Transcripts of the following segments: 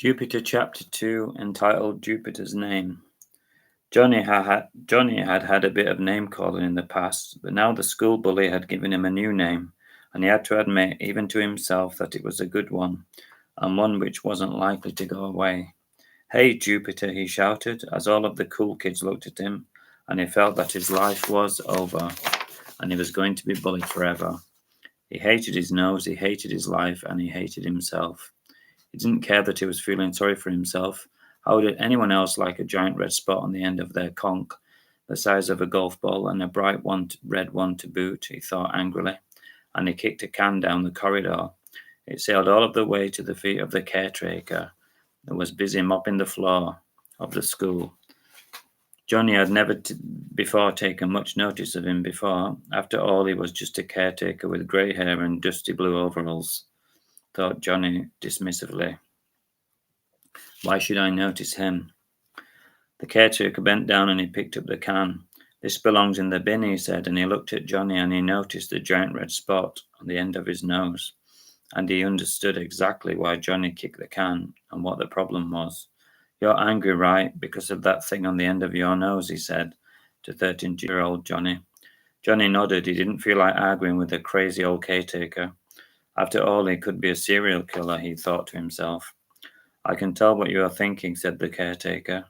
Jupiter Chapter 2, entitled Jupiter's Name. Johnny had a bit of name calling in the past, but now the school bully had given him a new name, and he had to admit, even to himself, that it was a good one, and one which wasn't likely to go away. "Hey, Jupiter," he shouted, as all of the cool kids looked at him, and he felt that his life was over, and he was going to be bullied forever. He hated his nose, he hated his life, and he hated himself. He didn't care that he was feeling sorry for himself. How would anyone else like a giant red spot on the end of their conch, the size of a golf ball, and a bright red one to boot? He thought angrily, and he kicked a can down the corridor. It sailed all of the way to the feet of the caretaker, that was busy mopping the floor of the school. Johnny had never before taken much notice of him before. After all, he was just a caretaker with grey hair and dusty blue overalls, thought Johnny dismissively. Why should I notice him? The caretaker bent down and he picked up the can. "This belongs in the bin," he said, and he looked at Johnny and he noticed the giant red spot on the end of his nose. And he understood exactly why Johnny kicked the can and what the problem was. "You're angry, right, because of that thing on the end of your nose," he said to 13-year-old Johnny. Johnny nodded. He didn't feel like arguing with a crazy old caretaker. After all, he could be a serial killer, he thought to himself. "I can tell what you are thinking," said the caretaker.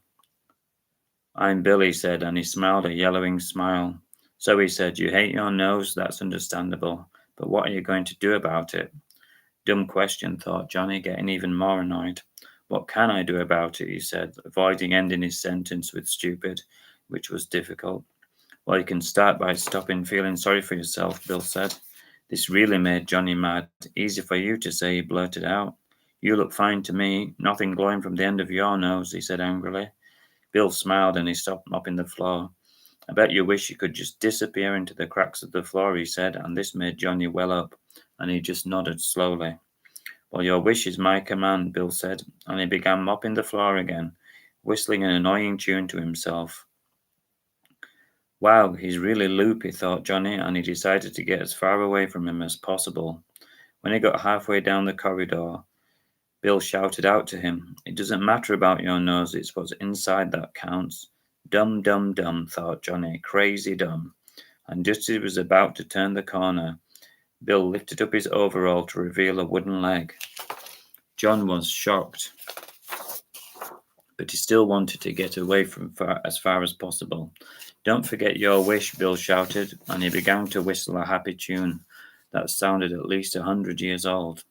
"I'm Bill," he said, and he smiled a yellowing smile. "So," he said, "you hate your nose? That's understandable. But what are you going to do about it?" Dumb question, thought Johnny, getting even more annoyed. "What can I do about it?" he said, avoiding ending his sentence with stupid, which was difficult. "Well, you can start by stopping feeling sorry for yourself," Bill said. This really made Johnny mad. "Easy for you to say," he blurted out. "You look fine to me. Nothing glowing from the end of your nose," he said angrily. Bill smiled and he stopped mopping the floor. "I bet you wish you could just disappear into the cracks of the floor," he said, and this made Johnny well up, and he just nodded slowly. "Well, your wish is my command," Bill said, and he began mopping the floor again, whistling an annoying tune to himself. "Wow, he's really loopy," thought Johnny, and he decided to get as far away from him as possible. When he got halfway down the corridor, Bill shouted out to him, "It doesn't matter about your nose, it's what's inside that counts." Dumb, dumb, dumb, thought Johnny, crazy dumb. And just as he was about to turn the corner, Bill lifted up his overall to reveal a wooden leg. John was shocked, but he still wanted to get away from as far as possible. "Don't forget your wish," Bill shouted, and he began to whistle a happy tune that sounded at least 100 years old.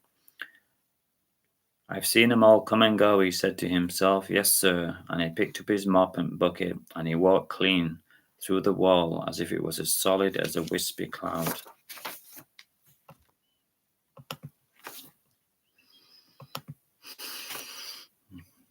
"I've seen 'em all come and go," he said to himself. "Yes, sir." And he picked up his mop and bucket and he walked clean through the wall as if it was as solid as a wispy cloud.